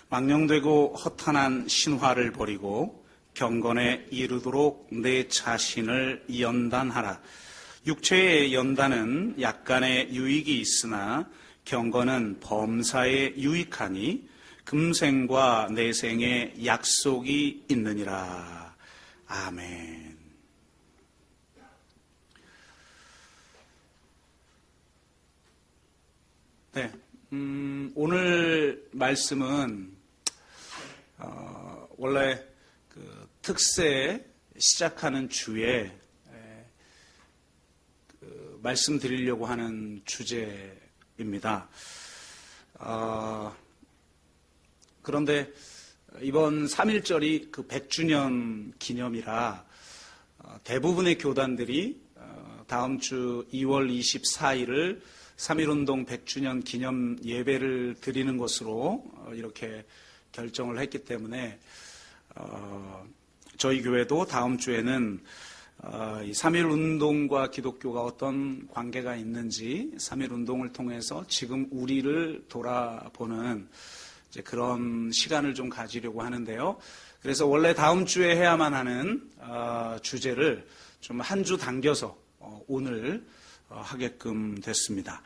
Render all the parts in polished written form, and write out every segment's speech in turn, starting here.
망령되고 허탄한 신화를 버리고 경건에 이르도록 내 자신을 연단하라. 육체의 연단은 약간의 유익이 있으나 경건은 범사에 유익하니 금생과 내생에 약속이 있느니라. 아멘. 네, 오늘 말씀은 원래 그 특세 시작하는 주에 말씀드리려고 하는 주제입니다. 그런데 이번 3.1절이 그 100주년 기념이라 대부분의 교단들이 다음 주 2월 24일을 3.1운동 100주년 기념 예배를 드리는 것으로 이렇게 결정을 했기 때문에 저희 교회도 다음 주에는 이 3.1운동과 기독교가 어떤 관계가 있는지 3.1운동을 통해서 지금 우리를 돌아보는 이제 그런 시간을 좀 가지려고 하는데요. 그래서 원래 다음 주에 해야만 하는 주제를 좀 한 주 당겨서 오늘 하게끔 됐습니다.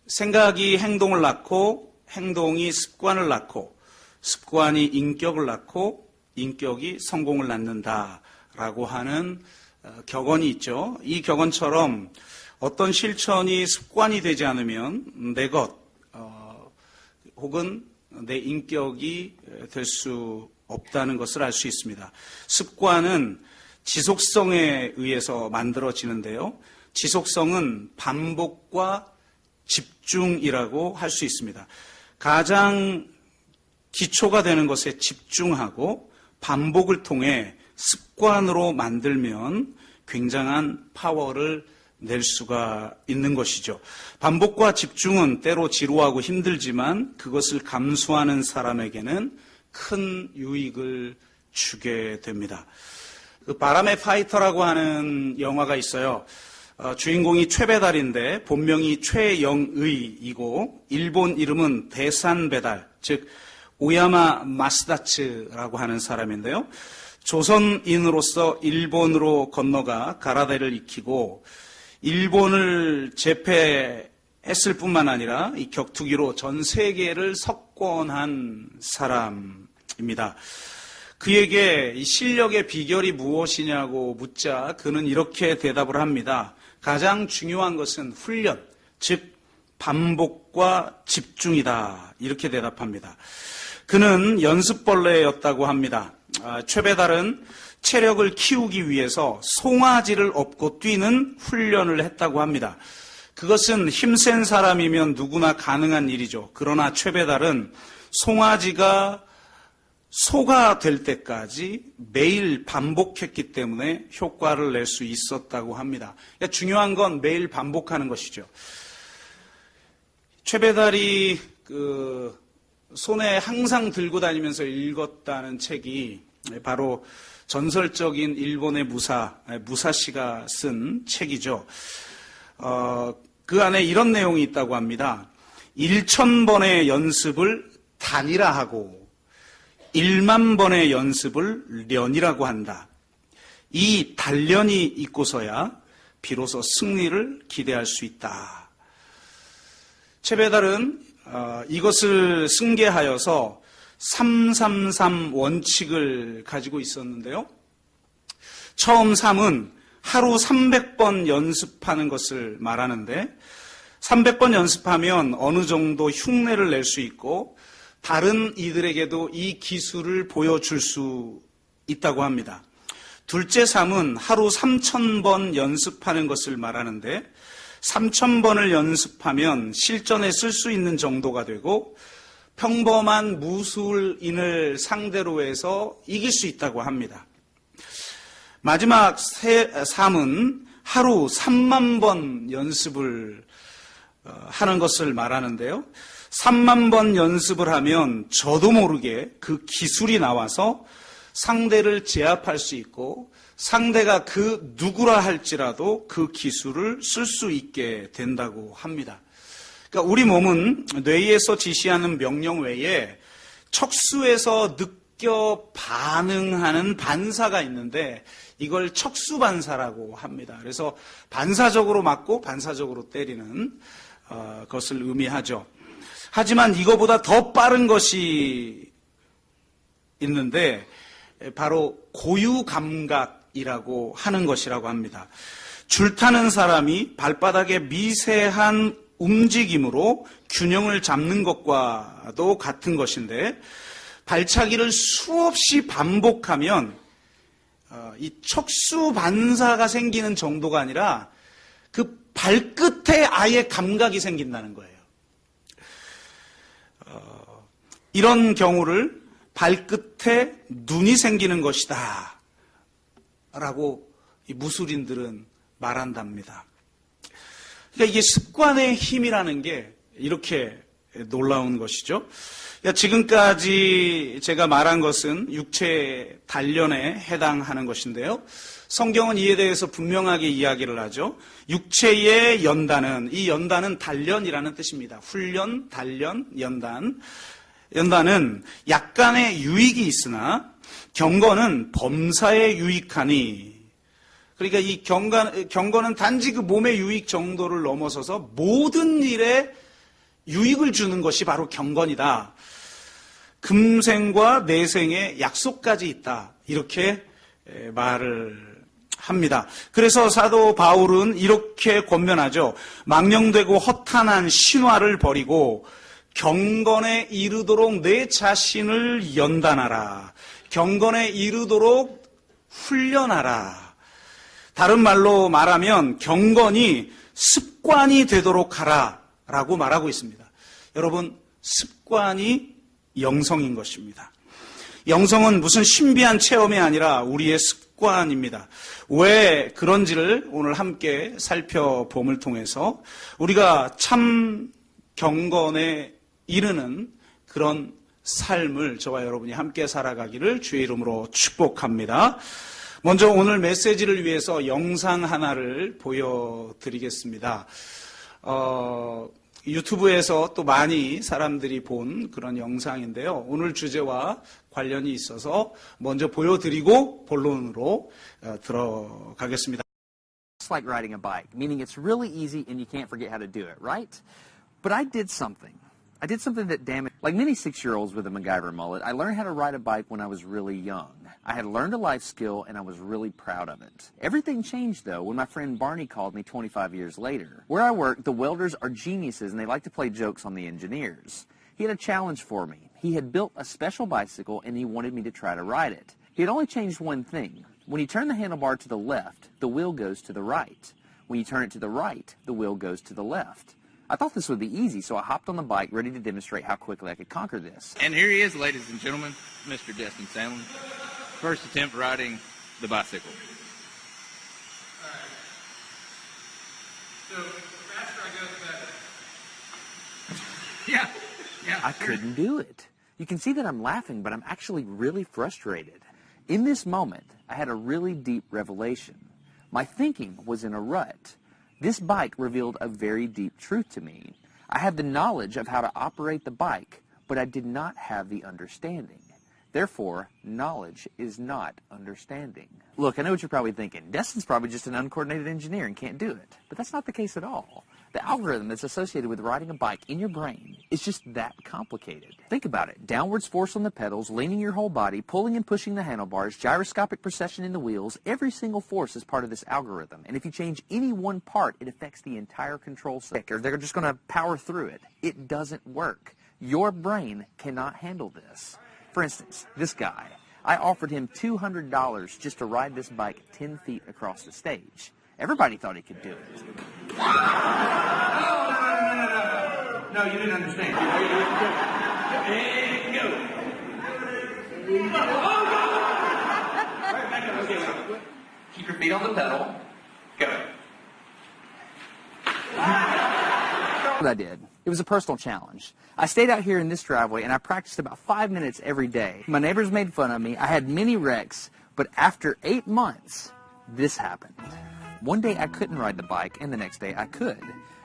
생각이 행동을 낳고 행동이 습관을 낳고 습관이 인격을 낳고 인격이 성공을 낳는다라고 하는 격언이 있죠. 이 격언처럼 어떤 실천이 습관이 되지 않으면 내 것 혹은 내 인격이 될 수 없다는 것을 알 수 있습니다. 습관은 지속성에 의해서 만들어지는데요. 지속성은 반복과 집중이라고 할 수 있습니다. 가장 기초가 되는 것에 집중하고 반복을 통해 습관으로 만들면 굉장한 파워를 낼 수가 있는 것이죠. 반복과 집중은 때로 지루하고 힘들지만 그것을 감수하는 사람에게는 큰 유익을 주게 됩니다. 그 바람의 파이터라고 하는 영화가 있어요. 주인공이 최배달인데 본명이 최영의이고 일본 이름은 대산배달, 즉 오야마 마스다츠라고 하는 사람인데요. 조선인으로서 일본으로 건너가 가라데를 익히고 일본을 제패했을 뿐만 아니라 이 격투기로 전 세계를 석권한 사람입니다. 그에게 이 실력의 비결이 무엇이냐고 묻자 그는 이렇게 대답을 합니다. 가장 중요한 것은 훈련, 즉 반복과 집중이다. 이렇게 대답합니다. 그는 연습벌레였다고 합니다. 최배달은 체력을 키우기 위해서 송아지를 업고 뛰는 훈련을 했다고 합니다. 그것은 힘센 사람이면 누구나 가능한 일이죠. 그러나 최배달은 송아지가 소가 될 때까지 매일 반복했기 때문에 효과를 낼 수 있었다고 합니다. 그러니까 중요한 건 매일 반복하는 것이죠. 최배달이 손에 항상 들고 다니면서 읽었다는 책이 바로 전설적인 일본의 무사시가 쓴 책이죠. 그 안에 이런 내용이 있다고 합니다. 1000번의 연습을 단이라 하고 1만 번의 연습을 련이라고 한다. 이 단련이 있고서야 비로소 승리를 기대할 수 있다. 최배달은 이것을 승계하여서 333 원칙을 가지고 있었는데요. 처음 3은 하루 300번 연습하는 것을 말하는데 300번 연습하면 어느 정도 흉내를 낼 수 있고 다른 이들에게도 이 기술을 보여줄 수 있다고 합니다. 둘째 3은 하루 3000번 연습하는 것을 말하는데 3000번을 연습하면 실전에 쓸 수 있는 정도가 되고 평범한 무술인을 상대로 해서 이길 수 있다고 합니다. 마지막 3은 하루 3만 번 연습을 하는 것을 말하는데요. 3만 번 연습을 하면 저도 모르게 그 기술이 나와서 상대를 제압할 수 있고 상대가 그 누구라 할지라도 그 기술을 쓸 수 있게 된다고 합니다. 그러니까 우리 몸은 뇌에서 지시하는 명령 외에 척수에서 느껴 반응하는 반사가 있는데 이걸 척수반사라고 합니다. 그래서 반사적으로 맞고 반사적으로 때리는 것을 의미하죠. 하지만 이거보다 더 빠른 것이 있는데 바로 고유감각이라고 하는 것이라고 합니다. 줄타는 사람이 발바닥의 미세한 움직임으로 균형을 잡는 것과도 같은 것인데 발차기를 수없이 반복하면 이 척수 반사가 생기는 정도가 아니라 그 발끝에 아예 감각이 생긴다는 거예요. 이런 경우를 발끝에 눈이 생기는 것이다 라고 이 무술인들은 말한답니다. 그러니까 이게 습관의 힘이라는 게 이렇게 놀라운 것이죠. 그러니까 지금까지 제가 말한 것은 육체 단련에 해당하는 것인데요. 성경은 이에 대해서 분명하게 이야기를 하죠. 육체의 연단은, 이 연단은 단련이라는 뜻입니다. 훈련, 단련, 연단. 연단은 약간의 유익이 있으나 경건은 범사에 유익하니, 그러니까 이 경건은 단지 그 몸의 유익 정도를 넘어서서 모든 일에 유익을 주는 것이 바로 경건이다. 금생과 내생의 약속까지 있다. 이렇게 말을 합니다. 그래서 사도 바울은 이렇게 권면하죠. 망령되고 허탄한 신화를 버리고 경건에 이르도록 내 자신을 연단하라. 경건에 이르도록 훈련하라. 다른 말로 말하면 경건이 습관이 되도록 하라라고 말하고 있습니다. 여러분, 습관이 영성인 것입니다. 영성은 무슨 신비한 체험이 아니라 우리의 습관입니다. 왜 그런지를 오늘 함께 살펴봄을 통해서 우리가 참 경건에 이르는 그런 삶을 저와 여러분이 함께 살아가기를 주의 이름으로 축복합니다. 먼저 오늘 메시지를 위해서 영상 하나를 보여드리겠습니다. 유튜브에서 또 많이 사람들이 본 그런 영상인데요. 오늘 주제와 관련이 있어서 먼저 보여드리고 본론으로 들어가겠습니다. It's like riding a bike, meaning it's really easy and you can't forget how to do it, right? But I did something. I did something that damaged, like many 6-year-olds with a MacGyver mullet, I learned how to ride a bike when I was really young. I had learned a life skill and I was really proud of it. Everything changed though when my friend Barney called me 25 years later. Where I work, the welders are geniuses and they like to play jokes on the engineers. He had a challenge for me. He had built a special bicycle and he wanted me to try to ride it. He had only changed one thing. When you turn the handlebar to the left, the wheel goes to the right. When you turn it to the right, the wheel goes to the left. I thought this would be easy, so I hopped on the bike ready to demonstrate how quickly I could conquer this. And here he is, ladies and gentlemen, Mr. Destin Sandlin. First attempt riding the bicycle. All right. So the faster I go, the better. Yeah. I couldn't do it. You can see that I'm laughing, but I'm actually really frustrated. In this moment, I had a really deep revelation. My thinking was in a rut. This bike revealed a very deep truth to me. I had the knowledge of how to operate the bike, but I did not have the understanding. Therefore, knowledge is not understanding. Look, I know what you're probably thinking. Destin's probably just an uncoordinated engineer and can't do it. But that's not the case at all. The algorithm that's associated with riding a bike in your brain is just that complicated. Think about it. Downwards force on the pedals, leaning your whole body, pulling and pushing the handlebars, gyroscopic precession in the wheels. Every single force is part of this algorithm. And if you change any one part, it affects the entire control system. They're just going to power through it. It doesn't work. Your brain cannot handle this. For instance, this guy, I offered him $200 just to ride this bike 10 feet across the stage. Everybody thought he could do it. No, you didn't understand. And go. Keep your feet on the pedal. Go. What I did. It was a personal challenge. I stayed out here in this driveway and I practiced about 5 minutes every day. My neighbors made fun of me. I had many wrecks, but after 8 months, this happened. One day I couldn't ride the bike and the next day I could.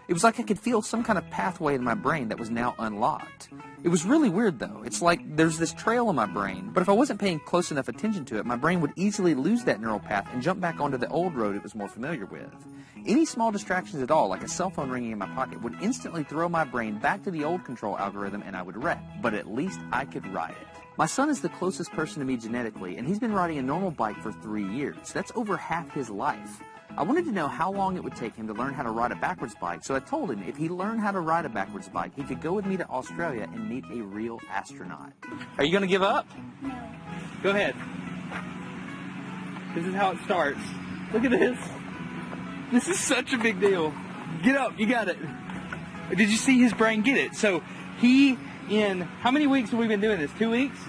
It was like I could feel some kind of pathway in my brain that was now unlocked. It was really weird, though. It's like there's this trail in my brain, but if I wasn't paying close enough attention to it, my brain would easily lose that neural path and jump back onto the old road it was more familiar with. Any small distractions at all, like a cell phone ringing in my pocket, would instantly throw my brain back to the old control algorithm and I would wreck. But at least I could ride it. My son is the closest person to me genetically, and he's been riding a normal bike for 3 years. That's over half his life. I wanted to know how long it would take him to learn how to ride a backwards bike, so I told him if he learned how to ride a backwards bike, he could go with me to Australia and meet a real astronaut. Are you going to give up? No. Go ahead. This is how it starts. Look at this. This is such a big deal. Get up, you got it. Did you see his brain get it? So in how many weeks have we been doing this? 2 weeks?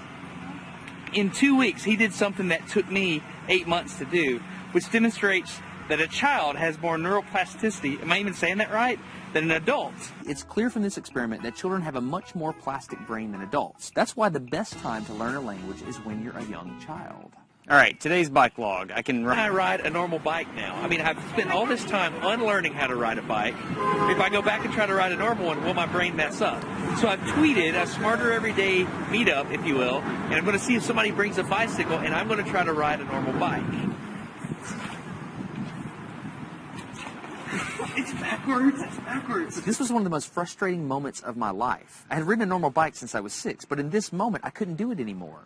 In 2 weeks, he did something that took me 8 months to do, which demonstrates that a child has more neuroplasticity, am I even saying that right, than an adult. It's clear from this experiment that children have a much more plastic brain than adults. That's why the best time to learn a language is when you're a young child. All right, today's bike log. I ride a normal bike now. I mean, I've spent all this time unlearning how to ride a bike. If I go back and try to ride a normal one, will my brain mess up? So I've tweeted a Smarter Everyday meetup, if you will, and I'm going to see if somebody brings a bicycle, and I'm going to try to ride a normal bike. It's backwards. This was one of the most frustrating moments of my life. I had ridden a normal bike since I was 6, but in this moment, I couldn't do it anymore.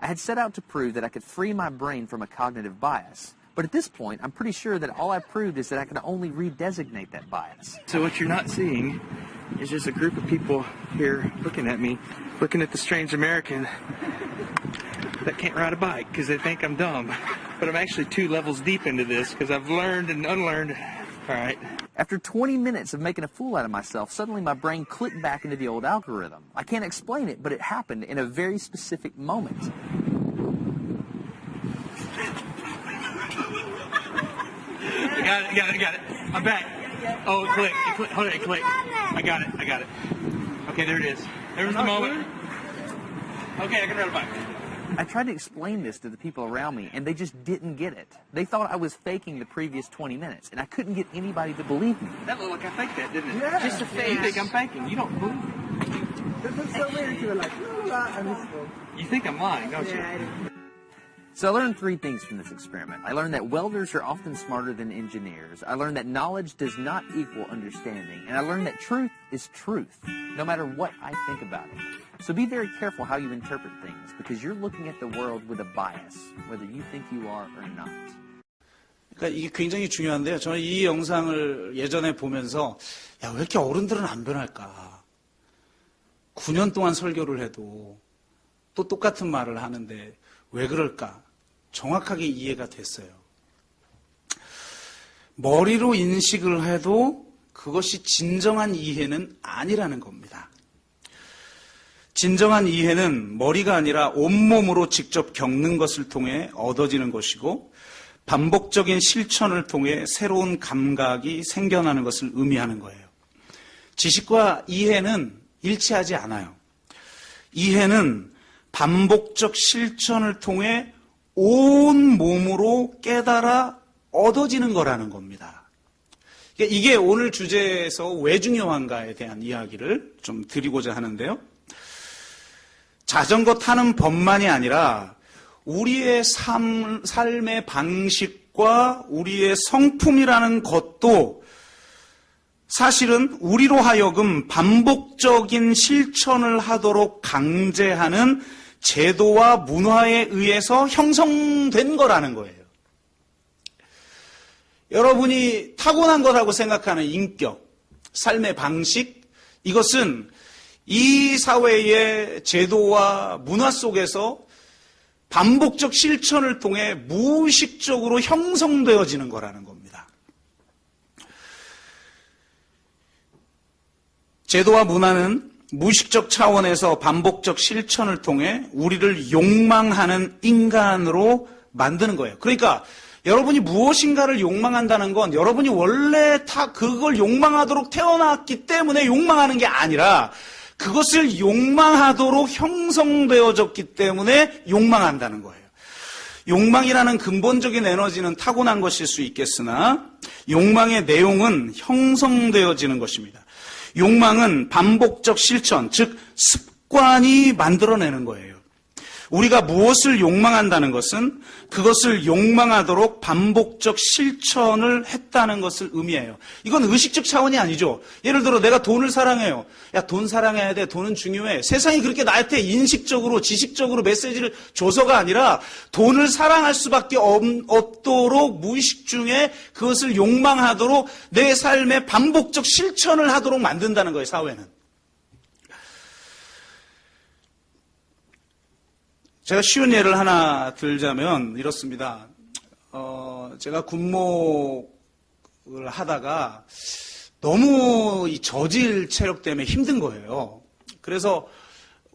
I had set out to prove that I could free my brain from a cognitive bias. But at this point, I'm pretty sure that all I proved is that I could only redesignate that bias. So what you're not seeing is just a group of people here looking at me, looking at the strange American that can't ride a bike because they think I'm dumb. But I'm actually 2 levels deep into this because I've learned and unlearned. All right. After 20 minutes of making a fool out of myself, suddenly my brain clicked back into the old algorithm. I can't explain it, but it happened in a very specific moment. I got it. I'm back. Oh, it clicked. Hold on, it clicked. I got it. Okay, there it is. There was the moment. Okay, I can ride a bike. I tried to explain this to the people around me, and they just didn't get it. They thought I was faking the previous 20 minutes, and I couldn't get anybody to believe me. That looked like I faked that, didn't it? Yeah. Just a face. You think I'm faking. You don't believe me. That looks so weird. You were like, You think I'm lying, don't you? So I learned 3 things from this experiment. I learned that welders are often smarter than engineers. I learned that knowledge does not equal understanding. And I learned that truth is truth, no matter what I think about it. So be very careful how you interpret things, because you're looking at the world with a bias, whether you think you are or not. 그러니까 이게 굉장히 중요한데요. 저는 이 영상을 예전에 보면서 야, 왜 이렇게 어른들은 안 변할까? 9년 동안 설교를 해도 또 똑같은 말을 하는데 왜 그럴까? 정확하게 이해가 됐어요. 머리로 인식을 해도 그것이 진정한 이해는 아니라는 겁니다. 진정한 이해는 머리가 아니라 온몸으로 직접 겪는 것을 통해 얻어지는 것이고 반복적인 실천을 통해 새로운 감각이 생겨나는 것을 의미하는 거예요. 지식과 이해는 일치하지 않아요. 이해는 반복적 실천을 통해 온 몸으로 깨달아 얻어지는 거라는 겁니다. 이게 오늘 주제에서 왜 중요한가에 대한 이야기를 좀 드리고자 하는데요. 자전거 타는 법만이 아니라 우리의 삶의 방식과 우리의 성품이라는 것도 사실은 우리로 하여금 반복적인 실천을 하도록 강제하는 제도와 문화에 의해서 형성된 거라는 거예요. 여러분이 타고난 거라고 생각하는 인격, 삶의 방식, 이것은 이 사회의 제도와 문화 속에서 반복적 실천을 통해 무의식적으로 형성되어지는 거라는 겁니다. 제도와 문화는 무의식적 차원에서 반복적 실천을 통해 우리를 욕망하는 인간으로 만드는 거예요. 그러니까 여러분이 무엇인가를 욕망한다는 건 여러분이 원래 다 그걸 욕망하도록 태어났기 때문에 욕망하는 게 아니라 그것을 욕망하도록 형성되어졌기 때문에 욕망한다는 거예요. 욕망이라는 근본적인 에너지는 타고난 것일 수 있겠으나 욕망의 내용은 형성되어지는 것입니다. 욕망은 반복적 실천, 즉 습관이 만들어내는 거예요. 우리가 무엇을 욕망한다는 것은 그것을 욕망하도록 반복적 실천을 했다는 것을 의미해요. 이건 의식적 차원이 아니죠. 예를 들어 내가 돈을 사랑해요. 야, 돈 사랑해야 돼. 돈은 중요해. 세상이 그렇게 나한테 인식적으로 지식적으로 메시지를 줘서가 아니라 돈을 사랑할 수밖에 없도록 무의식 중에 그것을 욕망하도록 내 삶에 반복적 실천을 하도록 만든다는 거예요. 사회는. 제가 쉬운 예를 하나 들자면 이렇습니다. 제가 군목을 하다가 너무 이 저질 체력 때문에 힘든 거예요. 그래서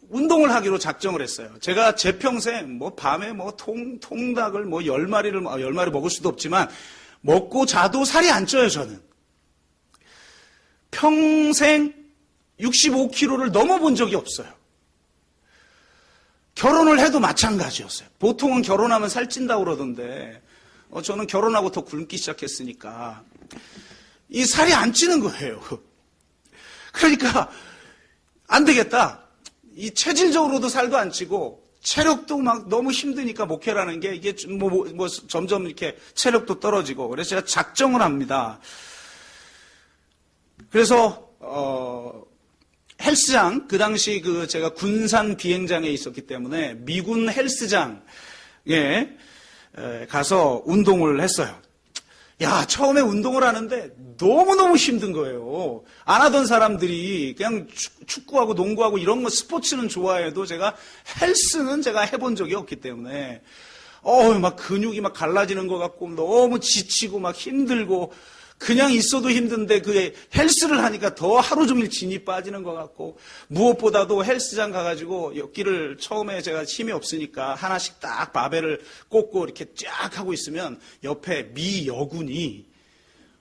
운동을 하기로 작정을 했어요. 제가 제 평생 뭐 밤에 뭐 통닭을 뭐 10마리 먹을 수도 없지만 먹고 자도 살이 안 쪄요, 저는. 평생 65kg를 넘어본 적이 없어요. 결혼을 해도 마찬가지였어요. 보통은 결혼하면 살찐다고 그러던데 저는 결혼하고 더 굶기 시작했으니까 이 살이 안 찌는 거예요. 그러니까 안 되겠다. 이 체질적으로도 살도 안 찌고 체력도 막 너무 힘드니까 목회라는 게 이게 점점 이렇게 체력도 떨어지고 그래서 제가 작정을 합니다. 그래서 헬스장, 그 당시 제가 군산 비행장에 있었기 때문에 미군 헬스장에 가서 운동을 했어요. 야, 처음에 운동을 하는데 너무너무 힘든 거예요. 안 하던 사람들이 그냥 축구하고 농구하고 이런 거 스포츠는 좋아해도 제가 헬스는 제가 해본 적이 없기 때문에 막 근육이 막 갈라지는 것 같고 너무 지치고 막 힘들고 그냥 있어도 힘든데 그 헬스를 하니까 더 하루 종일 진이 빠지는 것 같고 무엇보다도 헬스장 가가지고 엮기를 처음에 제가 힘이 없으니까 하나씩 딱 바벨을 꽂고 이렇게 쫙 하고 있으면 옆에 미 여군이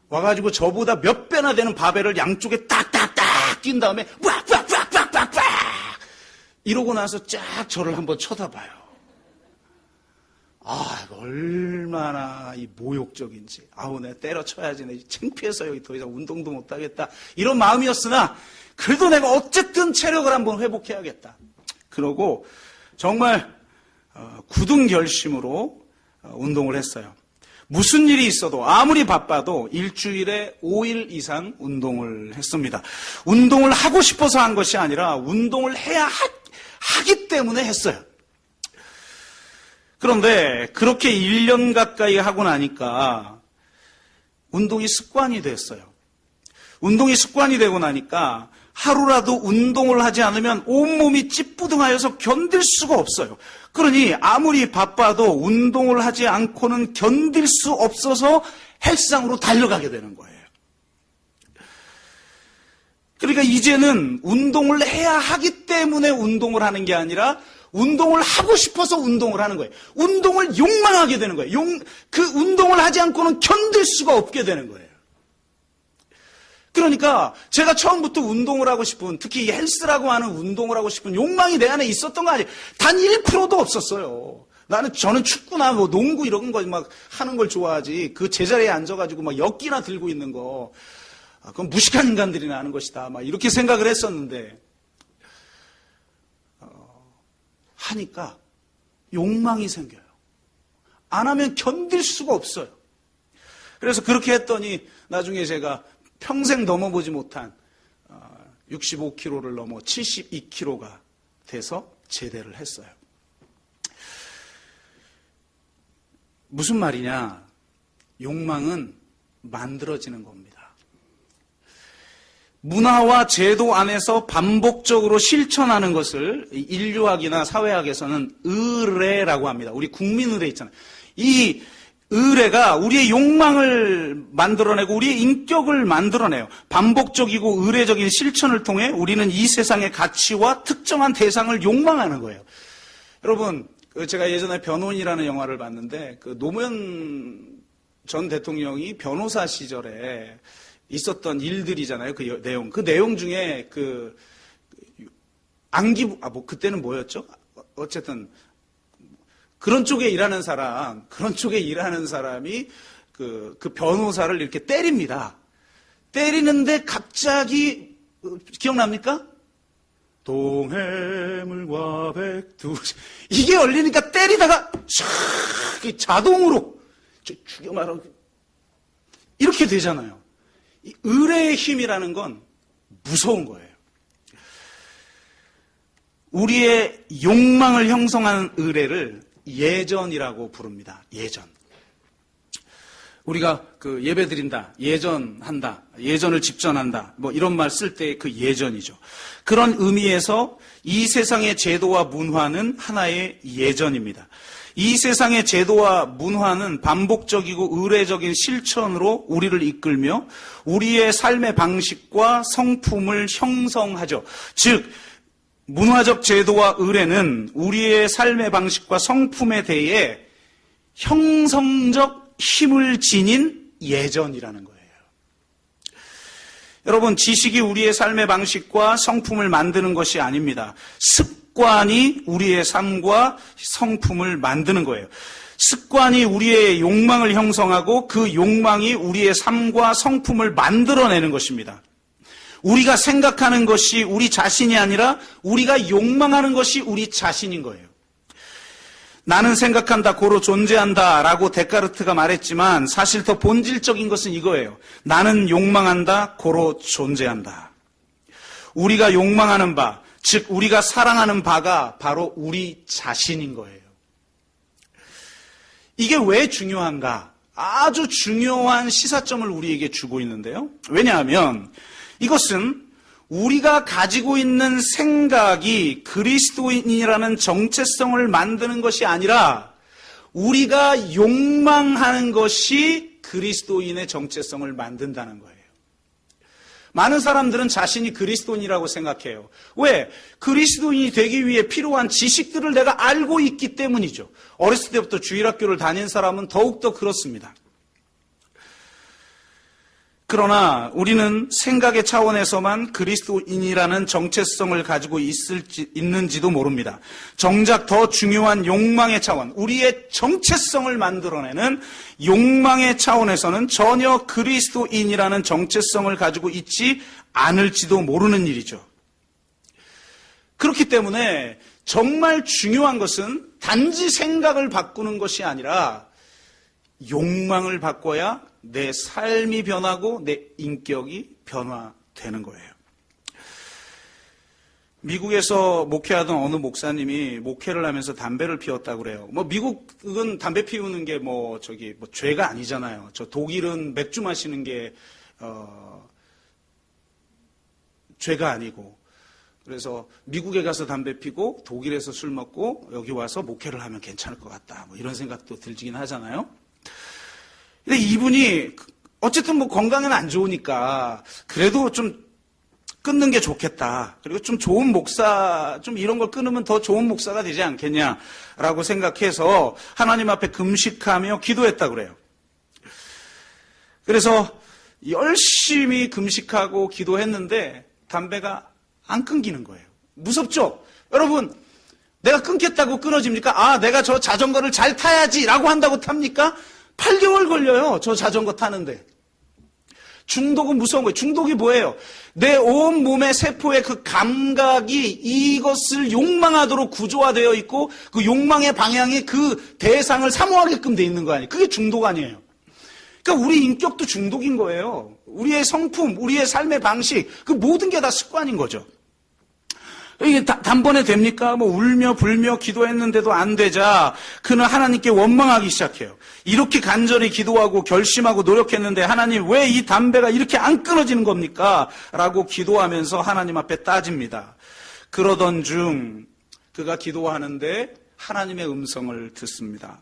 와가지고 저보다 몇 배나 되는 바벨을 양쪽에 딱딱딱 낀 다음에 왁왁왁왁왁왁 이러고 나서 쫙 저를 한번 쳐다봐요. 얼마나 이 모욕적인지. 내가 때려쳐야지. 내가 창피해서 여기 더 이상 운동도 못하겠다. 이런 마음이었으나, 그래도 내가 어쨌든 체력을 한번 회복해야겠다. 그러고 정말 굳은 결심으로 운동을 했어요. 무슨 일이 있어도 아무리 바빠도 일주일에 5일 이상 운동을 했습니다. 운동을 하고 싶어서 한 것이 아니라 운동을 해야 하기 때문에 했어요. 그런데 그렇게 1년 가까이 하고 나니까 운동이 습관이 됐어요. 운동이 습관이 되고 나니까 하루라도 운동을 하지 않으면 온몸이 찌뿌둥하여서 견딜 수가 없어요. 그러니 아무리 바빠도 운동을 하지 않고는 견딜 수 없어서 헬스장으로 달려가게 되는 거예요. 그러니까 이제는 운동을 해야 하기 때문에 운동을 하는 게 아니라 운동을 하고 싶어서 운동을 하는 거예요. 운동을 욕망하게 되는 거예요. 그 운동을 하지 않고는 견딜 수가 없게 되는 거예요. 그러니까 제가 처음부터 운동을 하고 싶은, 특히 헬스라고 하는 운동을 하고 싶은 욕망이 내 안에 있었던 거 아니에요. 단 1%도 없었어요. 저는 축구나 뭐 농구 이런 거 막 하는 걸 좋아하지. 그 제자리에 앉아가지고 막 엿기나 들고 있는 거, 그건 무식한 인간들이나 하는 것이다. 막 이렇게 생각을 했었는데, 하니까 욕망이 생겨요. 안 하면 견딜 수가 없어요. 그래서 그렇게 했더니 나중에 제가 평생 넘어보지 못한 65kg를 넘어 72kg가 돼서 제대를 했어요. 무슨 말이냐? 욕망은 만들어지는 겁니다. 문화와 제도 안에서 반복적으로 실천하는 것을 인류학이나 사회학에서는 의례라고 합니다. 우리 국민의례 있잖아요. 이 의례가 우리의 욕망을 만들어내고 우리의 인격을 만들어내요. 반복적이고 의례적인 실천을 통해 우리는 이 세상의 가치와 특정한 대상을 욕망하는 거예요. 여러분, 제가 예전에 변호인이라는 영화를 봤는데 그 노무현 전 대통령이 변호사 시절에 있었던 일들이잖아요. 그 내용 중에 그때는 뭐였죠? 어쨌든 그런 쪽에 일하는 사람이 그 변호사를 이렇게 때립니다. 때리는데 갑자기, 기억납니까? 동해물과 백두. 이게 열리니까 때리다가 자동으로 죽여 말아. 이렇게 되잖아요. 이 의뢰의 힘이라는 건 무서운 거예요. 우리의 욕망을 형성하는 의뢰를 예전이라고 부릅니다. 예전. 우리가 그 예배 드린다, 예전한다, 예전을 집전한다, 뭐 이런 말 쓸 때 그 예전이죠. 그런 의미에서 이 세상의 제도와 문화는 하나의 예전입니다. 이 세상의 제도와 문화는 반복적이고 의례적인 실천으로 우리를 이끌며 우리의 삶의 방식과 성품을 형성하죠. 즉, 문화적 제도와 의례는 우리의 삶의 방식과 성품에 대해 형성적 힘을 지닌 예전이라는 거예요. 여러분, 지식이 우리의 삶의 방식과 성품을 만드는 것이 아닙니다. 습관이 우리의 삶과 성품을 만드는 거예요. 습관이 우리의 욕망을 형성하고 그 욕망이 우리의 삶과 성품을 만들어내는 것입니다. 우리가 생각하는 것이 우리 자신이 아니라 우리가 욕망하는 것이 우리 자신인 거예요. 나는 생각한다, 고로 존재한다 라고 데카르트가 말했지만 사실 더 본질적인 것은 이거예요. 나는 욕망한다, 고로 존재한다. 우리가 욕망하는 바, 즉 우리가 사랑하는 바가 바로 우리 자신인 거예요. 이게 왜 중요한가? 아주 중요한 시사점을 우리에게 주고 있는데요. 왜냐하면 이것은 우리가 가지고 있는 생각이 그리스도인이라는 정체성을 만드는 것이 아니라 우리가 욕망하는 것이 그리스도인의 정체성을 만든다는 거예요. 많은 사람들은 자신이 그리스도인이라고 생각해요. 왜? 그리스도인이 되기 위해 필요한 지식들을 내가 알고 있기 때문이죠. 어렸을 때부터 주일학교를 다닌 사람은 더욱더 그렇습니다. 그러나 우리는 생각의 차원에서만 그리스도인이라는 정체성을 가지고 있는지도 모릅니다. 정작 더 중요한 욕망의 차원, 우리의 정체성을 만들어내는 욕망의 차원에서는 전혀 그리스도인이라는 정체성을 가지고 있지 않을지도 모르는 일이죠. 그렇기 때문에 정말 중요한 것은 단지 생각을 바꾸는 것이 아니라 욕망을 바꿔야 내 삶이 변하고 내 인격이 변화되는 거예요. 미국에서 목회하던 어느 목사님이 목회를 하면서 담배를 피웠다고 그래요. 미국은 담배 피우는 게 죄가 아니잖아요. 저 독일은 맥주 마시는 게 죄가 아니고. 그래서 미국에 가서 담배 피고 독일에서 술 먹고 여기 와서 목회를 하면 괜찮을 것 같다. 이런 생각도 들긴 하잖아요. 근데 이분이 어쨌든 건강에는 안 좋으니까 그래도 좀 끊는 게 좋겠다. 그리고 좀 좋은 목사, 좀 이런 걸 끊으면 더 좋은 목사가 되지 않겠냐라고 생각해서 하나님 앞에 금식하며 기도했다고 그래요. 그래서 열심히 금식하고 기도했는데 담배가 안 끊기는 거예요. 무섭죠? 여러분, 내가 끊겠다고 끊어집니까? 내가 저 자전거를 잘 타야지라고 한다고 탑니까? 8개월 걸려요. 저 자전거 타는데. 중독은 무서운 거예요. 중독이 뭐예요? 내 온 몸의 세포의 그 감각이 이것을 욕망하도록 구조화되어 있고 그 욕망의 방향이 그 대상을 사모하게끔 돼 있는 거 아니에요. 그게 중독 아니에요. 그러니까 우리 인격도 중독인 거예요. 우리의 성품, 우리의 삶의 방식, 그 모든 게 다 습관인 거죠. 이게 단번에 됩니까? 울며 불며 기도했는데도 안 되자 그는 하나님께 원망하기 시작해요. 이렇게 간절히 기도하고 결심하고 노력했는데 하나님 왜 이 담배가 이렇게 안 끊어지는 겁니까? 라고 기도하면서 하나님 앞에 따집니다. 그러던 중 그가 기도하는데 하나님의 음성을 듣습니다.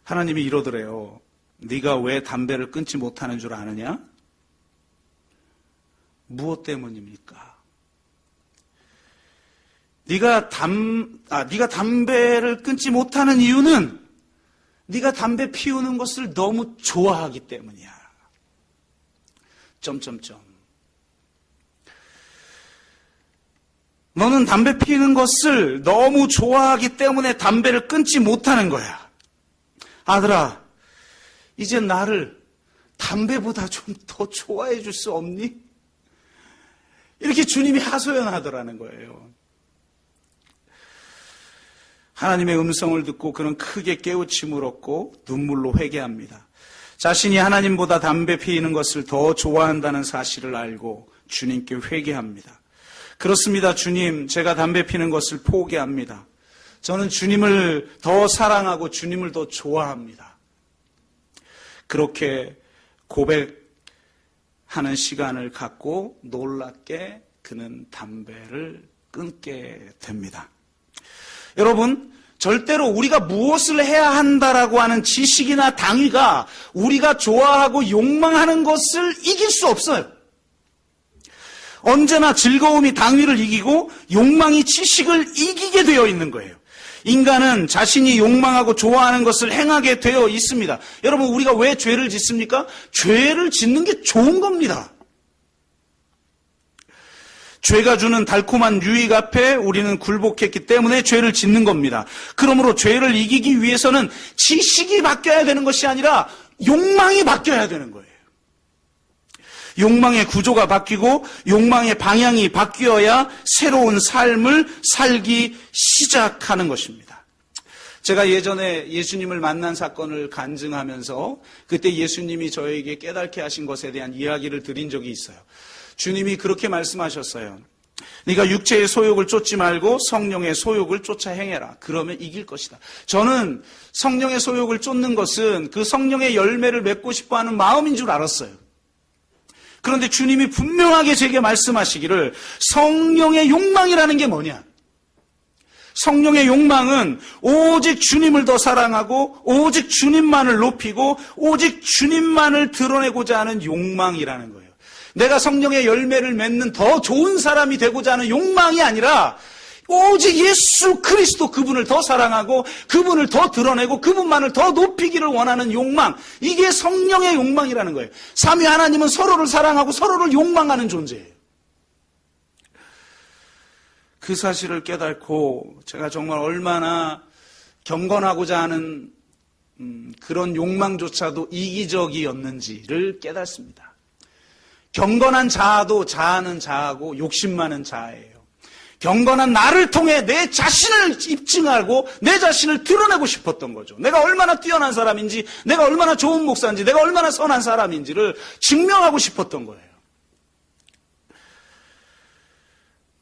하나님이 이러더래요. 네가 왜 담배를 끊지 못하는 줄 아느냐? 무엇 때문입니까? 네가 담배를 끊지 못하는 이유는 네가 담배 피우는 것을 너무 좋아하기 때문이야. 점점점. 너는 담배 피우는 것을 너무 좋아하기 때문에 담배를 끊지 못하는 거야. 아들아, 이제 나를 담배보다 좀 더 좋아해 줄 수 없니? 이렇게 주님이 하소연하더라는 거예요. 하나님의 음성을 듣고 그는 크게 깨우침을 얻고 눈물로 회개합니다. 자신이 하나님보다 담배 피우는 것을 더 좋아한다는 사실을 알고 주님께 회개합니다. 그렇습니다. 주님, 제가 담배 피우는 것을 포기합니다. 저는 주님을 더 사랑하고 주님을 더 좋아합니다. 그렇게 고백하는 시간을 갖고 놀랍게 그는 담배를 끊게 됩니다. 여러분, 절대로 우리가 무엇을 해야 한다라고 하는 지식이나 당위가 우리가 좋아하고 욕망하는 것을 이길 수 없어요. 언제나 즐거움이 당위를 이기고 욕망이 지식을 이기게 되어 있는 거예요. 인간은 자신이 욕망하고 좋아하는 것을 행하게 되어 있습니다. 여러분, 우리가 왜 죄를 짓습니까? 죄를 짓는 게 좋은 겁니다. 죄가 주는 달콤한 유익 앞에 우리는 굴복했기 때문에 죄를 짓는 겁니다. 그러므로 죄를 이기기 위해서는 지식이 바뀌어야 되는 것이 아니라 욕망이 바뀌어야 되는 거예요. 욕망의 구조가 바뀌고 욕망의 방향이 바뀌어야 새로운 삶을 살기 시작하는 것입니다. 제가 예전에 예수님을 만난 사건을 간증하면서 그때 예수님이 저에게 깨닫게 하신 것에 대한 이야기를 드린 적이 있어요. 주님이 그렇게 말씀하셨어요. 네가 육체의 소욕을 쫓지 말고 성령의 소욕을 쫓아 행해라. 그러면 이길 것이다. 저는 성령의 소욕을 쫓는 것은 그 성령의 열매를 맺고 싶어하는 마음인 줄 알았어요. 그런데 주님이 분명하게 제게 말씀하시기를 성령의 욕망이라는 게 뭐냐? 성령의 욕망은 오직 주님을 더 사랑하고 오직 주님만을 높이고 오직 주님만을 드러내고자 하는 욕망이라는 거예요. 내가 성령의 열매를 맺는 더 좋은 사람이 되고자 하는 욕망이 아니라 오직 예수 그리스도 그분을 더 사랑하고 그분을 더 드러내고 그분만을 더 높이기를 원하는 욕망, 이게 성령의 욕망이라는 거예요. 삼위 하나님은 서로를 사랑하고 서로를 욕망하는 존재예요. 그 사실을 깨닫고 제가 정말 얼마나 경건하고자 하는 그런 욕망조차도 이기적이었는지를 깨닫습니다. 경건한 자아도 자아는 자아고 욕심 많은 자아예요. 경건한 나를 통해 내 자신을 입증하고 내 자신을 드러내고 싶었던 거죠. 내가 얼마나 뛰어난 사람인지, 내가 얼마나 좋은 목사인지, 내가 얼마나 선한 사람인지를 증명하고 싶었던 거예요.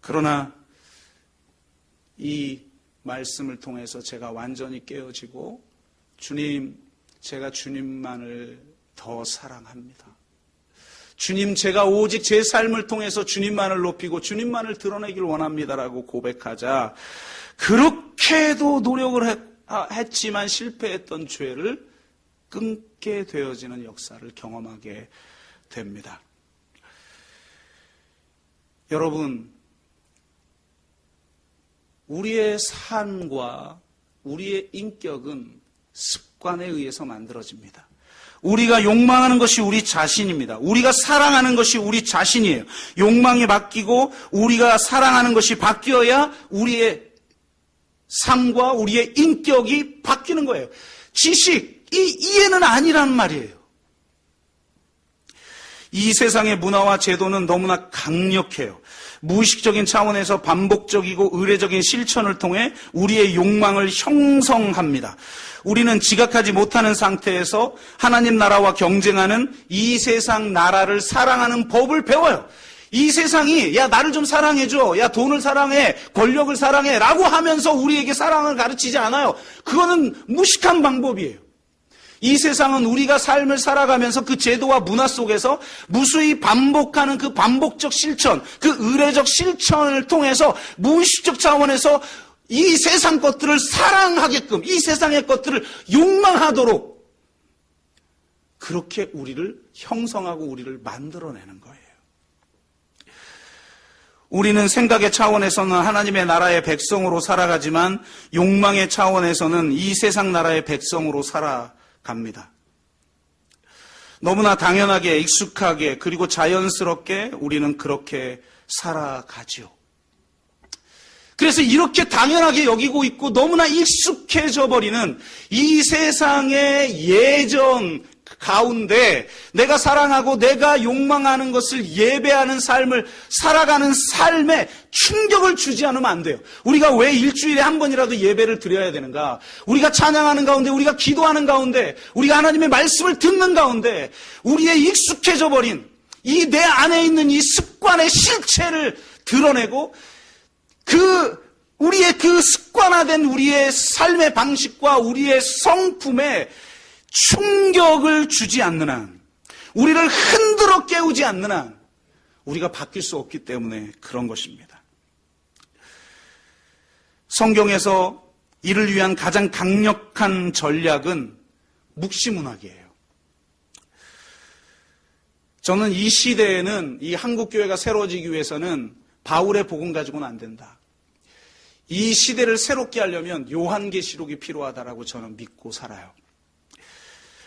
그러나 이 말씀을 통해서 제가 완전히 깨어지고 주님, 제가 주님만을 더 사랑합니다. 주님, 제가 오직 제 삶을 통해서 주님만을 높이고 주님만을 드러내길 원합니다라고 고백하자 그렇게도 노력을 했지만 실패했던 죄를 끊게 되어지는 역사를 경험하게 됩니다. 여러분, 우리의 삶과 우리의 인격은 습관에 의해서 만들어집니다. 우리가 욕망하는 것이 우리 자신입니다. 우리가 사랑하는 것이 우리 자신이에요. 욕망이 바뀌고 우리가 사랑하는 것이 바뀌어야 우리의 삶과 우리의 인격이 바뀌는 거예요. 지식, 이해는 아니란 말이에요. 이 세상의 문화와 제도는 너무나 강력해요. 무의식적인 차원에서 반복적이고 의례적인 실천을 통해 우리의 욕망을 형성합니다. 우리는 지각하지 못하는 상태에서 하나님 나라와 경쟁하는 이 세상 나라를 사랑하는 법을 배워요. 이 세상이 야 나를 좀 사랑해줘, 야 돈을 사랑해, 권력을 사랑해 라고 하면서 우리에게 사랑을 가르치지 않아요. 그거는 무식한 방법이에요. 이 세상은 우리가 삶을 살아가면서 그 제도와 문화 속에서 무수히 반복하는 그 반복적 실천, 그 의례적 실천을 통해서 무의식적 차원에서 이 세상 것들을 사랑하게끔, 이 세상의 것들을 욕망하도록 그렇게 우리를 형성하고 우리를 만들어내는 거예요. 우리는 생각의 차원에서는 하나님의 나라의 백성으로 살아가지만 욕망의 차원에서는 이 세상 나라의 백성으로 살아갑니다. 너무나 당연하게, 익숙하게, 그리고 자연스럽게 우리는 그렇게 살아가지요. 그래서 이렇게 당연하게 여기고 있고 너무나 익숙해져 버리는 이 세상의 예정 가운데 내가 사랑하고 내가 욕망하는 것을 예배하는 삶을 살아가는 삶에 충격을 주지 않으면 안 돼요. 우리가 왜 일주일에 한 번이라도 예배를 드려야 되는가? 우리가 찬양하는 가운데, 우리가 기도하는 가운데, 우리가 하나님의 말씀을 듣는 가운데 우리의 익숙해져 버린 이 내 안에 있는 이 습관의 실체를 드러내고 우리의 그 습관화된 우리의 삶의 방식과 우리의 성품에 충격을 주지 않는 한, 우리를 흔들어 깨우지 않는 한, 우리가 바뀔 수 없기 때문에 그런 것입니다. 성경에서 이를 위한 가장 강력한 전략은 묵시문학이에요. 저는 이 시대에는 이 한국교회가 새로워지기 위해서는 바울의 복음 가지고는 안 된다. 이 시대를 새롭게 하려면 요한계시록이 필요하다라고 저는 믿고 살아요.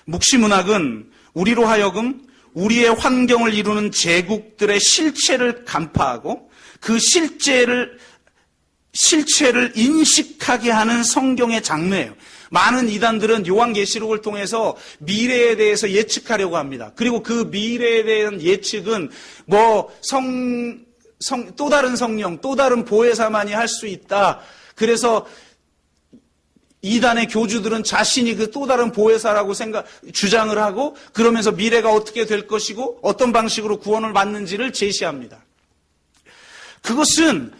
묵시문학은 우리로 하여금 우리의 환경을 이루는 제국들의 실체를 간파하고 그 실체를 인식하게 하는 성경의 장르예요. 많은 이단들은 요한계시록을 통해서 미래에 대해서 예측하려고 합니다. 그리고 그 미래에 대한 예측은 또 다른 성령, 또 다른 보혜사만이 할 수 있다. 그래서 이단의 교주들은 자신이 그 또 다른 보혜사라고 주장을 하고 그러면서 미래가 어떻게 될 것이고 어떤 방식으로 구원을 받는지를 제시합니다. 그것은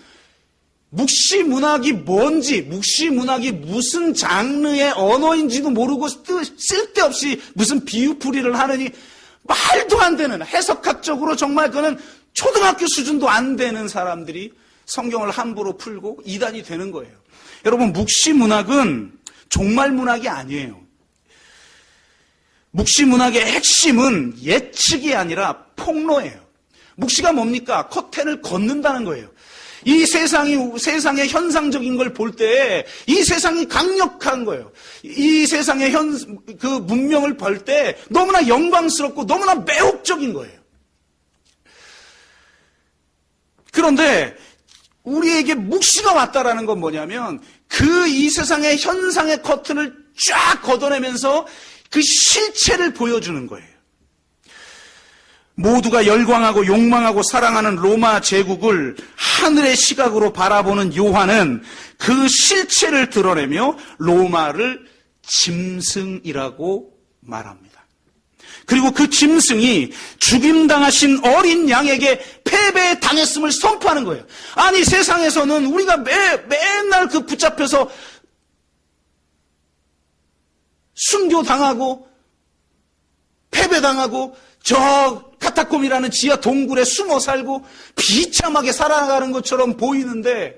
묵시문학이 뭔지, 묵시문학이 무슨 장르의 언어인지도 모르고 쓸데없이 무슨 비유풀이를 하느니 말도 안 되는, 해석학적으로 정말 그는 초등학교 수준도 안 되는 사람들이 성경을 함부로 풀고 이단이 되는 거예요. 여러분, 묵시문학은 종말문학이 아니에요. 묵시문학의 핵심은 예측이 아니라 폭로예요. 묵시가 뭡니까? 커튼을 걷는다는 거예요. 이 세상의 현상적인 걸 볼 때 이 세상이 강력한 거예요. 이 세상의 그 문명을 볼 때 너무나 영광스럽고 너무나 매혹적인 거예요. 그런데 우리에게 묵시가 왔다라는 건 뭐냐면 이 세상의 현상의 커튼을 쫙 걷어내면서 그 실체를 보여주는 거예요. 모두가 열광하고 욕망하고 사랑하는 로마 제국을 하늘의 시각으로 바라보는 요한은 그 실체를 드러내며 로마를 짐승이라고 말합니다. 그리고 그 짐승이 죽임당하신 어린 양에게 패배당했음을 선포하는 거예요. 아니, 세상에서는 우리가 맨날 그 붙잡혀서 순교당하고 패배당하고 저 카타콤이라는 지하 동굴에 숨어 살고 비참하게 살아가는 것처럼 보이는데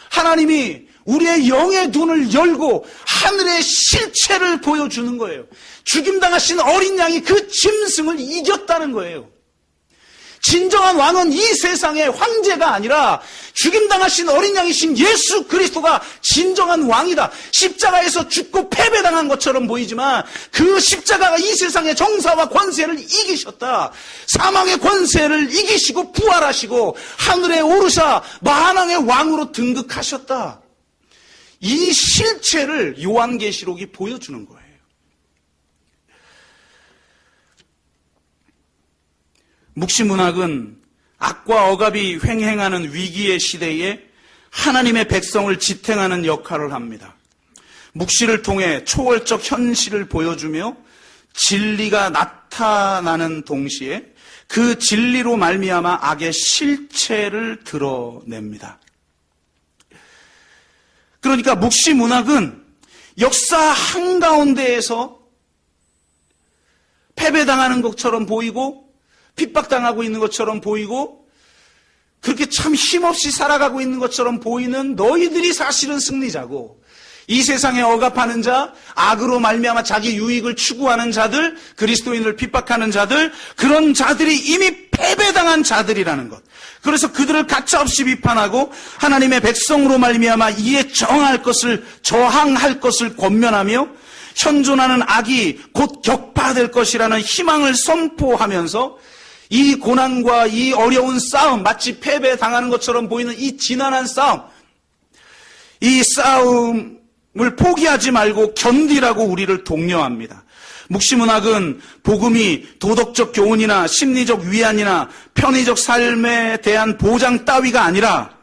하나님이 우리의 영의 눈을 열고 하늘의 실체를 보여주는 거예요. 죽임당하신 어린 양이 그 짐승을 이겼다는 거예요. 진정한 왕은 이 세상의 황제가 아니라 죽임당하신 어린 양이신 예수 그리스도가 진정한 왕이다. 십자가에서 죽고 패배당한 것처럼 보이지만 그 십자가가 이 세상의 정사와 권세를 이기셨다. 사망의 권세를 이기시고 부활하시고 하늘에 오르사 만왕의 왕으로 등극하셨다. 이 실체를 요한계시록이 보여주는 거예요. 묵시문학은 악과 억압이 횡행하는 위기의 시대에 하나님의 백성을 지탱하는 역할을 합니다. 묵시를 통해 초월적 현실을 보여주며 진리가 나타나는 동시에 그 진리로 말미암아 악의 실체를 드러냅니다. 그러니까 묵시문학은 역사 한가운데에서 패배당하는 것처럼 보이고 핍박당하고 있는 것처럼 보이고 그렇게 참 힘없이 살아가고 있는 것처럼 보이는 너희들이 사실은 승리자고 이 세상에 억압하는 자, 악으로 말미암아 자기 유익을 추구하는 자들, 그리스도인을 핍박하는 자들, 그런 자들이 이미 패배당한 자들이라는 것. 그래서 그들을 가차없이 비판하고 하나님의 백성으로 말미암아 이에 저항할 것을 권면하며 현존하는 악이 곧 격파될 것이라는 희망을 선포하면서 이 고난과 이 어려운 싸움, 마치 패배당하는 것처럼 보이는 이 지난한 싸움, 이 싸움을 포기하지 말고 견디라고 우리를 독려합니다. 묵시문학은 복음이 도덕적 교훈이나 심리적 위안이나 편의적 삶에 대한 보장 따위가 아니라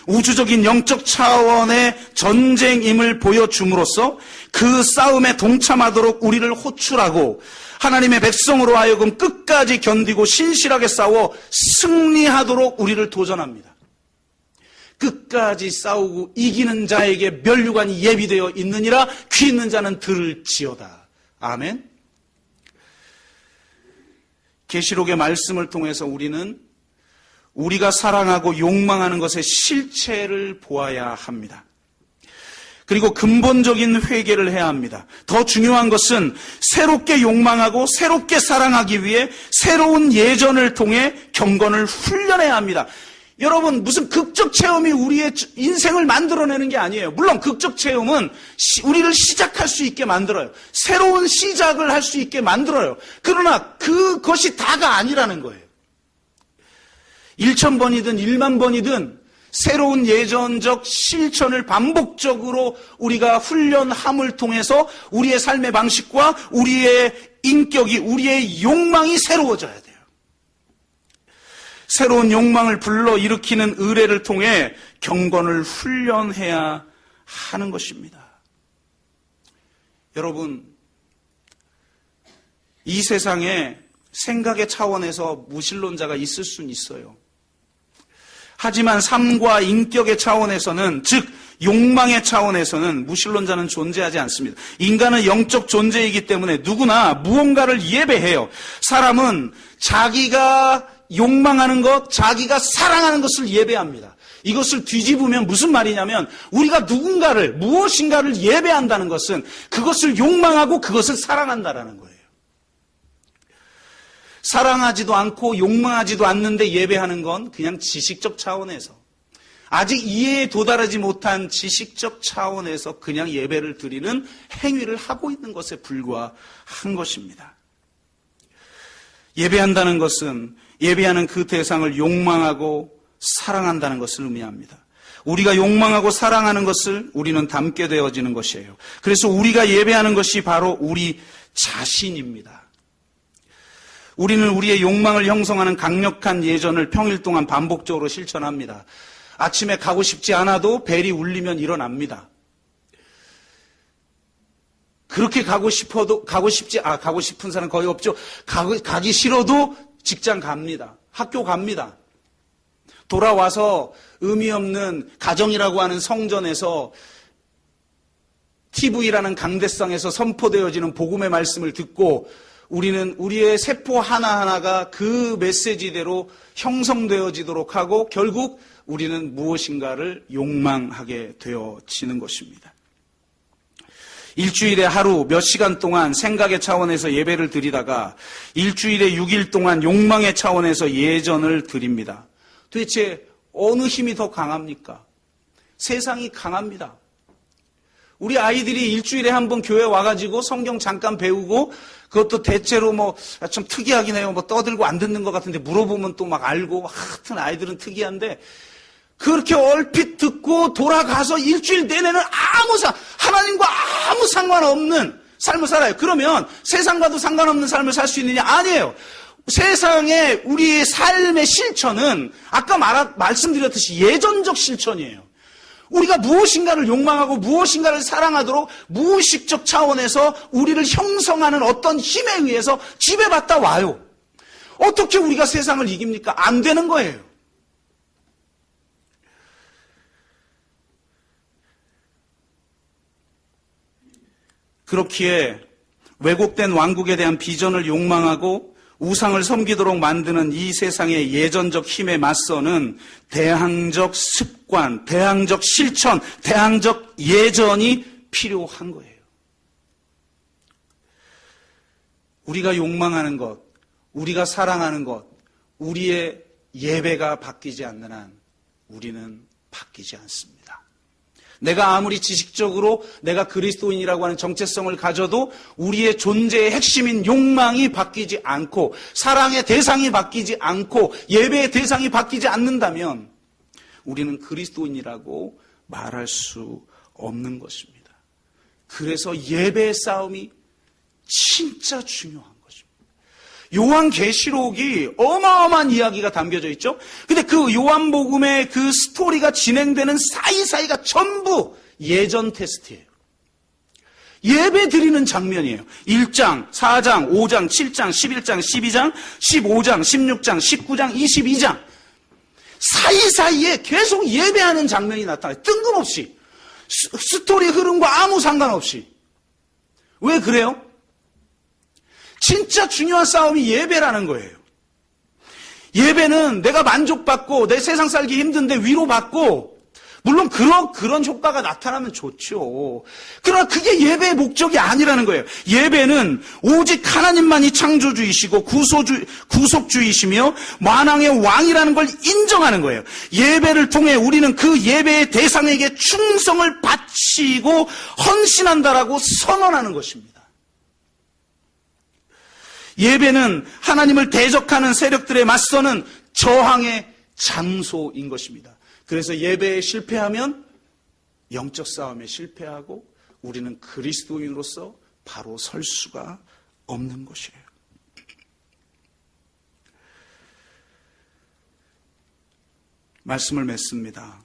우주적인 영적 차원의 전쟁임을 보여줌으로써 그 싸움에 동참하도록 우리를 호출하고 하나님의 백성으로 하여금 끝까지 견디고 신실하게 싸워 승리하도록 우리를 도전합니다. 끝까지 싸우고 이기는 자에게 면류관이 예비되어 있느니라. 귀 있는 자는 들을지어다. 아멘. 계시록의 말씀을 통해서 우리는 우리가 사랑하고 욕망하는 것의 실체를 보아야 합니다. 그리고 근본적인 회개를 해야 합니다. 더 중요한 것은 새롭게 욕망하고 새롭게 사랑하기 위해 새로운 예전을 통해 경건을 훈련해야 합니다. 여러분, 무슨 극적 체험이 우리의 인생을 만들어내는 게 아니에요. 물론 극적 체험은 우리를 시작할 수 있게 만들어요. 새로운 시작을 할 수 있게 만들어요. 그러나 그것이 다가 아니라는 거예요. 1000번이든 1만 번이든 새로운 예전적 실천을 반복적으로 우리가 훈련함을 통해서 우리의 삶의 방식과 우리의 인격이, 우리의 욕망이 새로워져야 돼요. 새로운 욕망을 불러일으키는 의례를 통해 경건을 훈련해야 하는 것입니다. 여러분, 이 세상에 생각의 차원에서 무신론자가 있을 수는 있어요. 하지만 삶과 인격의 차원에서는, 즉 욕망의 차원에서는 무신론자는 존재하지 않습니다. 인간은 영적 존재이기 때문에 누구나 무언가를 예배해요. 사람은 자기가 욕망하는 것, 자기가 사랑하는 것을 예배합니다. 이것을 뒤집으면 무슨 말이냐면 우리가 누군가를, 무엇인가를 예배한다는 것은 그것을 욕망하고 그것을 사랑한다라는 거예요. 사랑하지도 않고 욕망하지도 않는데 예배하는 건 그냥 지식적 차원에서, 아직 이해에 도달하지 못한 지식적 차원에서 그냥 예배를 드리는 행위를 하고 있는 것에 불과한 것입니다. 예배한다는 것은 예배하는 그 대상을 욕망하고 사랑한다는 것을 의미합니다. 우리가 욕망하고 사랑하는 것을 우리는 담게 되어지는 것이에요. 그래서 우리가 예배하는 것이 바로 우리 자신입니다. 우리는 우리의 욕망을 형성하는 강력한 예전을 평일 동안 반복적으로 실천합니다. 아침에 가고 싶지 않아도 벨이 울리면 일어납니다. 그렇게 가고 싶은 사람 거의 없죠. 가기 싫어도 직장 갑니다. 학교 갑니다. 돌아와서 의미 없는 가정이라고 하는 성전에서 TV라는 강대상에서 선포되어지는 복음의 말씀을 듣고 우리는 우리의 세포 하나하나가 그 메시지대로 형성되어지도록 하고 결국 우리는 무엇인가를 욕망하게 되어지는 것입니다. 일주일에 하루 몇 시간 동안 생각의 차원에서 예배를 드리다가 일주일에 6일 동안 욕망의 차원에서 예전을 드립니다. 도대체 어느 힘이 더 강합니까? 세상이 강합니다. 우리 아이들이 일주일에 한 번 교회 와가지고 성경 잠깐 배우고 그것도 대체로 좀 특이하긴 해요. 떠들고 안 듣는 것 같은데 물어보면 또 막 알고, 하여튼 아이들은 특이한데 그렇게 얼핏 듣고 돌아가서 일주일 내내는 하나님과 아무 상관없는 삶을 살아요. 그러면 세상과도 상관없는 삶을 살 수 있느냐? 아니에요. 세상에 우리의 삶의 실천은 아까 말씀드렸듯이 예전적 실천이에요. 우리가 무엇인가를 욕망하고 무엇인가를 사랑하도록 무의식적 차원에서 우리를 형성하는 어떤 힘에 의해서 지배받다 와요. 어떻게 우리가 세상을 이깁니까? 안 되는 거예요. 그렇기에 왜곡된 왕국에 대한 비전을 욕망하고 우상을 섬기도록 만드는 이 세상의 예전적 힘에 맞서는 대항적 습관, 대항적 실천, 대항적 예전이 필요한 거예요. 우리가 욕망하는 것, 우리가 사랑하는 것, 우리의 예배가 바뀌지 않는 한 우리는 바뀌지 않습니다. 내가 아무리 지식적으로 내가 그리스도인이라고 하는 정체성을 가져도 우리의 존재의 핵심인 욕망이 바뀌지 않고 사랑의 대상이 바뀌지 않고 예배의 대상이 바뀌지 않는다면 우리는 그리스도인이라고 말할 수 없는 것입니다. 그래서 예배의 싸움이 진짜 중요한 것입니다. 요한계시록이 어마어마한 이야기가 담겨져 있죠. 근데 그 요한복음의 그 스토리가 진행되는 사이사이가 전부 예전 테스트예요. 예배 드리는 장면이에요. 1장, 4장, 5장, 7장, 11장, 12장, 15장, 16장, 19장, 22장. 사이사이에 계속 예배하는 장면이 나타나요. 뜬금없이. 스토리 흐름과 아무 상관없이. 왜 그래요? 진짜 중요한 싸움이 예배라는 거예요. 예배는 내가 만족받고 내 세상 살기 힘든데 위로받고 물론 그런 효과가 나타나면 좋죠. 그러나 그게 예배의 목적이 아니라는 거예요. 예배는 오직 하나님만이 창조주이시고 구속주이시며 만왕의 왕이라는 걸 인정하는 거예요. 예배를 통해 우리는 그 예배의 대상에게 충성을 바치고 헌신한다라고 선언하는 것입니다. 예배는 하나님을 대적하는 세력들에 맞서는 저항의 장소인 것입니다. 그래서 예배에 실패하면 영적 싸움에 실패하고 우리는 그리스도인으로서 바로 설 수가 없는 것이에요. 말씀을 맺습니다.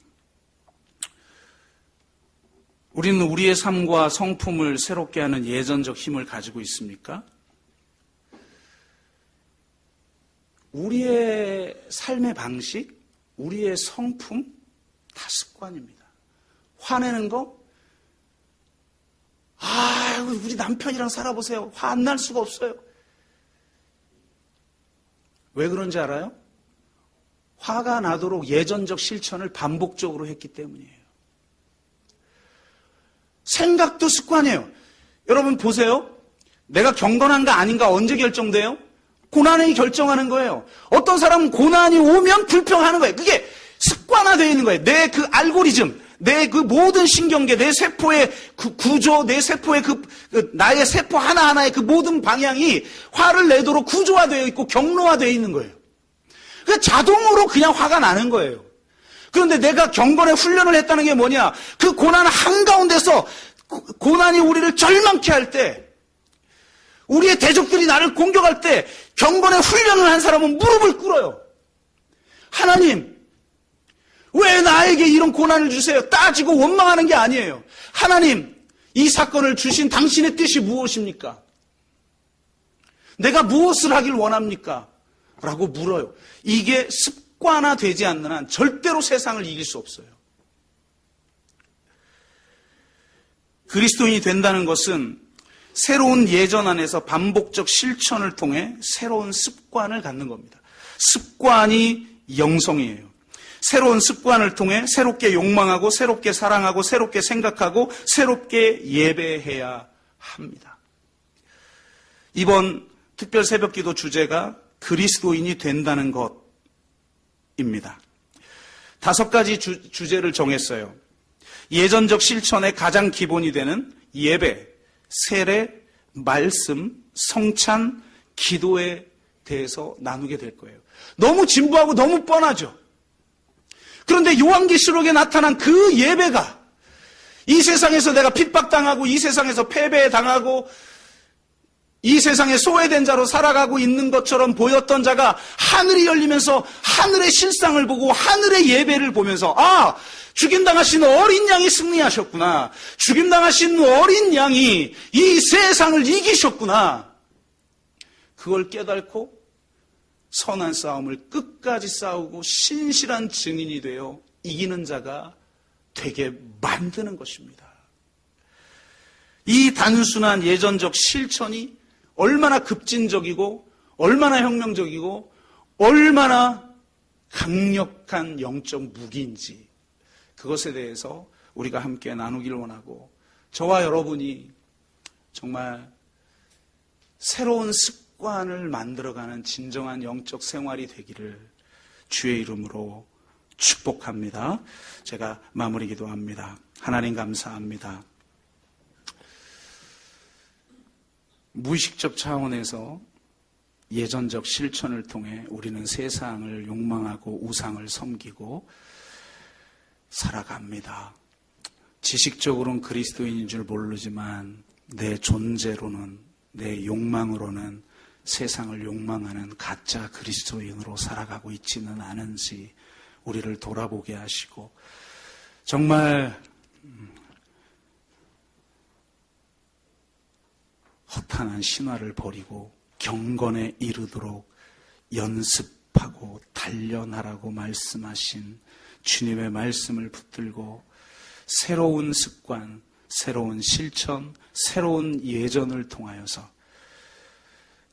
우리는 우리의 삶과 성품을 새롭게 하는 예전적 힘을 가지고 있습니까? 우리의 삶의 방식, 우리의 성품 다 습관입니다. 화내는 거? 우리 남편이랑 살아보세요. 화 안 날 수가 없어요. 왜 그런지 알아요? 화가 나도록 예전적 실천을 반복적으로 했기 때문이에요. 생각도 습관이에요. 여러분 보세요. 내가 경건한가 아닌가 언제 결정돼요? 고난이 결정하는 거예요. 어떤 사람은 고난이 오면 불평하는 거예요. 그게 습관화되어 있는 거예요. 내 그 알고리즘, 내 그 모든 신경계, 내 세포의 그 구조, 내 세포의 나의 세포 하나하나의 그 모든 방향이 화를 내도록 구조화되어 있고 경로화되어 있는 거예요. 그러니까 자동으로 그냥 화가 나는 거예요. 그런데 내가 경건의 훈련을 했다는 게 뭐냐? 그 고난 한가운데서 고난이 우리를 절망케 할 때, 우리의 대적들이 나를 공격할 때 경건의 훈련을 한 사람은 무릎을 꿇어요. 하나님, 왜 나에게 이런 고난을 주세요? 따지고 원망하는 게 아니에요. 하나님, 이 사건을 주신 당신의 뜻이 무엇입니까? 내가 무엇을 하길 원합니까? 라고 물어요. 이게 습관화되지 않는 한 절대로 세상을 이길 수 없어요. 그리스도인이 된다는 것은 새로운 예전 안에서 반복적 실천을 통해 새로운 습관을 갖는 겁니다. 습관이 영성이에요. 새로운 습관을 통해 새롭게 욕망하고 새롭게 사랑하고 새롭게 생각하고 새롭게 예배해야 합니다. 이번 특별 새벽기도 주제가 그리스도인이 된다는 것입니다. 5가지 주제를 정했어요. 예전적 실천의 가장 기본이 되는 예배, 세례, 말씀, 성찬, 기도에 대해서 나누게 될 거예요. 너무 진부하고 너무 뻔하죠. 그런데 요한계시록에 나타난 그 예배가 이 세상에서 내가 핍박당하고 이 세상에서 패배당하고 이 세상에 소외된 자로 살아가고 있는 것처럼 보였던 자가 하늘이 열리면서 하늘의 실상을 보고 하늘의 예배를 보면서 죽임당하신 어린 양이 승리하셨구나. 죽임당하신 어린 양이 이 세상을 이기셨구나. 그걸 깨닫고 선한 싸움을 끝까지 싸우고 신실한 증인이 되어 이기는 자가 되게 만드는 것입니다. 이 단순한 예전적 실천이 얼마나 급진적이고 얼마나 혁명적이고 얼마나 강력한 영적 무기인지 그것에 대해서 우리가 함께 나누기를 원하고 저와 여러분이 정말 새로운 습관을 만들어가는 진정한 영적 생활이 되기를 주의 이름으로 축복합니다. 제가 마무리 기도합니다. 하나님 감사합니다. 무의식적 차원에서 예전적 실천을 통해 우리는 세상을 욕망하고 우상을 섬기고 살아갑니다. 지식적으로는 그리스도인인 줄 모르지만 내 존재로는, 내 욕망으로는 세상을 욕망하는 가짜 그리스도인으로 살아가고 있지는 않은지 우리를 돌아보게 하시고, 정말 허탄한 신화를 버리고 경건에 이르도록 연습하고 단련하라고 말씀하신 주님의 말씀을 붙들고 새로운 습관, 새로운 실천, 새로운 예전을 통하여서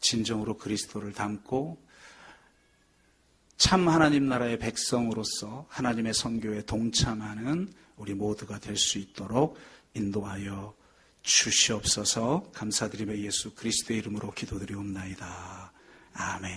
진정으로 그리스도를 닮고 참 하나님 나라의 백성으로서 하나님의 선교에 동참하는 우리 모두가 될 수 있도록 인도하여 주시옵소서. 감사드리며 예수 그리스도의 이름으로 기도드리옵나이다. 아멘.